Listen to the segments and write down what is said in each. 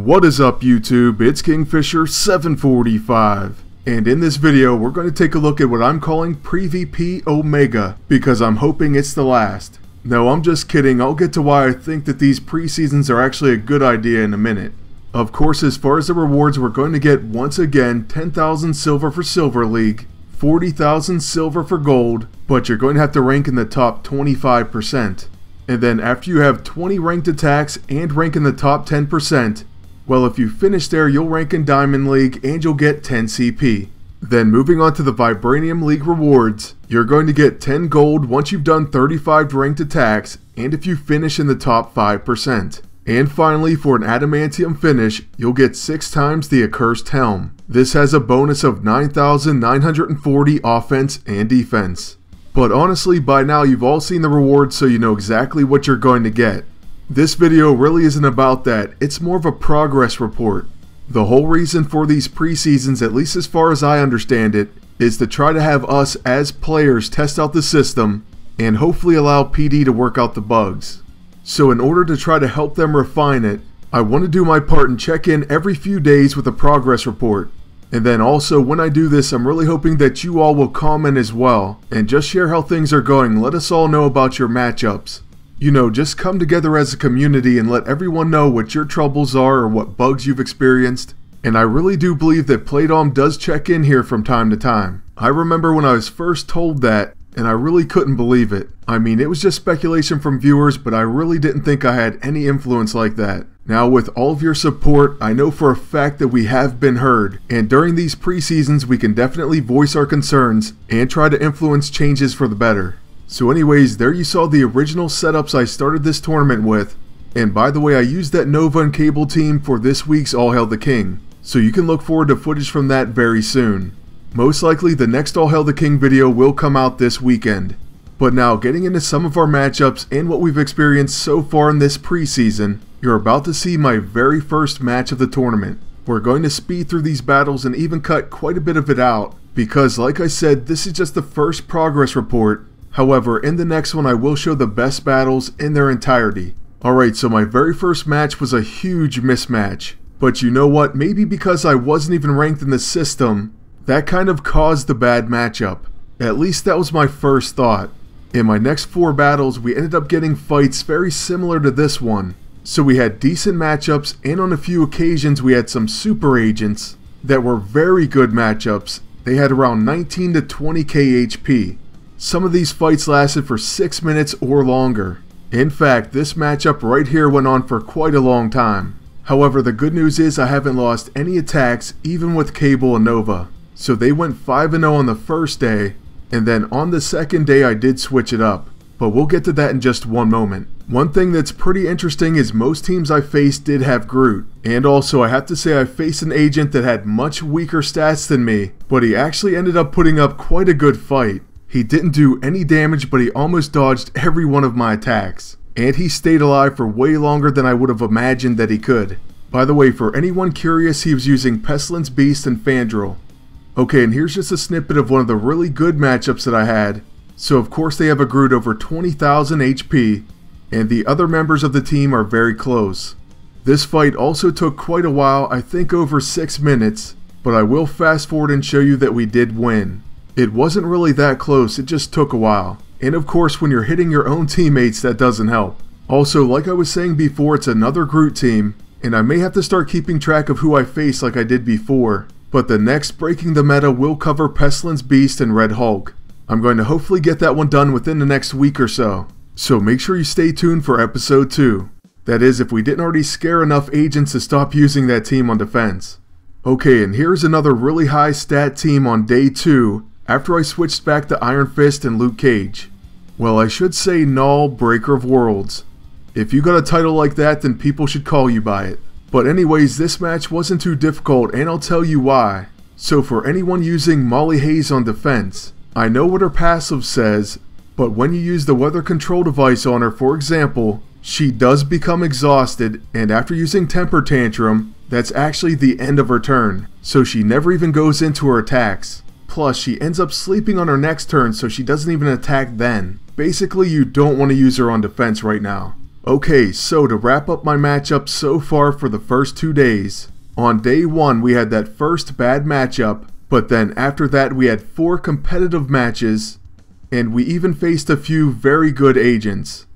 What is up YouTube, it's Kingfisher745, and in this video we're going to take a look at what I'm calling PvP Omega, because I'm hoping it's the last. No, I'm just kidding, I'll get to why I think that these pre-seasons are actually a good idea in a minute. Of course, as far as the rewards, we're going to get once again 10,000 silver for Silver League, 40,000 silver for Gold, but you're going to have to rank in the top 25%. And then after you have 20 ranked attacks and rank in the top 10%, well, if you finish there, you'll rank in Diamond League and you'll get 10 CP. Then moving on to the Vibranium League rewards, you're going to get 10 gold once you've done 35 ranked attacks and if you finish in the top 5%. And finally, for an Adamantium finish, you'll get 6 times the Accursed Helm. This has a bonus of 9,940 offense and defense. But honestly, by now you've all seen the rewards, so you know exactly what you're going to get. This video really isn't about that, it's more of a progress report. The whole reason for these pre-seasons, at least as far as I understand it, is to try to have us as players test out the system and hopefully allow PD to work out the bugs. So in order to try to help them refine it, I want to do my part and check in every few days with a progress report. And then also, when I do this, I'm really hoping that you all will comment as well and just share how things are going. Let us all know about your matchups. You know, just come together as a community and let everyone know what your troubles are or what bugs you've experienced. And I really do believe that Playdom does check in here from time to time. I remember when I was first told that, and I really couldn't believe it. I mean, it was just speculation from viewers, but I really didn't think I had any influence like that. Now, with all of your support, I know for a fact that we have been heard, and during these pre-seasons we can definitely voice our concerns and try to influence changes for the better. So anyways, there you saw the original setups I started this tournament with, and by the way, I used that Nova and Cable team for this week's All Hail the King, so you can look forward to footage from that very soon. Most likely the next All Hail the King video will come out this weekend. But now, getting into some of our matchups and what we've experienced so far in this preseason, you're about to see my very first match of the tournament. We're going to speed through these battles and even cut quite a bit of it out, because like I said, this is just the first progress report. However, in the next one I will show the best battles in their entirety. Alright, so my very first match was a huge mismatch. But you know what, maybe because I wasn't even ranked in the system, that kind of caused the bad matchup. At least that was my first thought. In my next 4 battles, we ended up getting fights very similar to this one. So we had decent matchups, and on a few occasions we had some super agents that were very good matchups. They had around 19 to 20k HP. Some of these fights lasted for 6 minutes or longer. In fact, this matchup right here went on for quite a long time. However, the good news is I haven't lost any attacks even with Cable and Nova. So they went 5-0 on the first day, and then on the second day I did switch it up. But we'll get to that in just one moment. One thing that's pretty interesting is most teams I faced did have Groot. And also I have to say I faced an agent that had much weaker stats than me, but he actually ended up putting up quite a good fight. He didn't do any damage, but he almost dodged every one of my attacks. And he stayed alive for way longer than I would have imagined that he could. By the way, for anyone curious, he was using Pestilence Beast and Fandral. Okay, and here's just a snippet of one of the really good matchups that I had. So of course they have a Groot over 20,000 HP, and the other members of the team are very close. This fight also took quite a while, I think over 6 minutes, but I will fast forward and show you that we did win. It wasn't really that close, it just took a while. And of course when you're hitting your own teammates, that doesn't help. Also, like I was saying before, it's another Groot team, and I may have to start keeping track of who I face like I did before. But the next Breaking the Meta will cover Pestilence Beast and Red Hulk. I'm going to hopefully get that one done within the next week or so. So make sure you stay tuned for episode 2. That is, if we didn't already scare enough agents to stop using that team on defense. Okay, and here's another really high stat team on day 2 after I switched back to Iron Fist and Luke Cage. Well, I should say Null, Breaker of Worlds. If you got a title like that, then people should call you by it. But anyways, this match wasn't too difficult, and I'll tell you why. So for anyone using Molly Hayes on defense, I know what her passive says, but when you use the weather control device on her, for example, she does become exhausted, and after using Temper Tantrum, that's actually the end of her turn, so she never even goes into her attacks. Plus, she ends up sleeping on her next turn, so she doesn't even attack then. Basically, you don't want to use her on defense right now. Okay, so to wrap up my matchup so far for the first 2 days. On day 1 we had that first bad matchup, but then after that we had 4 competitive matches, and we even faced a few very good agents.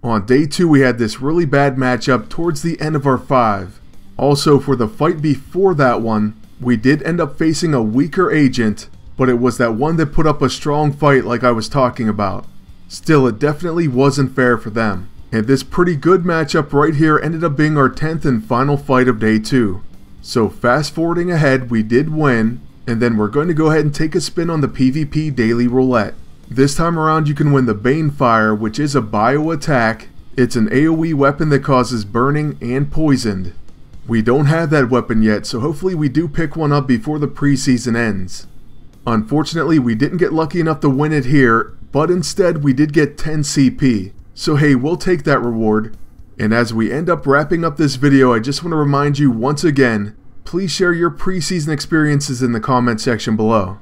On day 2 we had this really bad matchup towards the end of our 5. Also for the fight before that one, we did end up facing a weaker agent, but it was that one that put up a strong fight like I was talking about. Still, it definitely wasn't fair for them. And this pretty good matchup right here ended up being our 10th and final fight of day 2. So fast forwarding ahead, we did win, and then we're going to go ahead and take a spin on the PvP daily roulette. This time around you can win the Bane Fire, which is a bio attack. It's an AoE weapon that causes burning and poisoned. We don't have that weapon yet, so hopefully we do pick one up before the preseason ends. Unfortunately, we didn't get lucky enough to win it here, but instead we did get 10 CP. So hey, we'll take that reward. And as we end up wrapping up this video, I just want to remind you once again, please share your preseason experiences in the comment section below.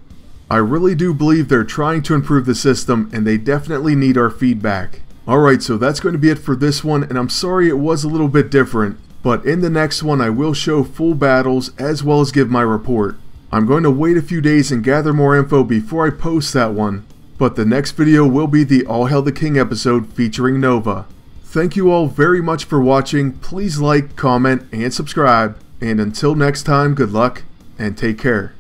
I really do believe they're trying to improve the system, and they definitely need our feedback. Alright, so that's going to be it for this one, and I'm sorry it was a little bit different, but in the next one I will show full battles as well as give my report. I'm going to wait a few days and gather more info before I post that one, but the next video will be the All Hail the King episode featuring Nova. Thank you all very much for watching. Please like, comment, and subscribe. And until next time, good luck and take care.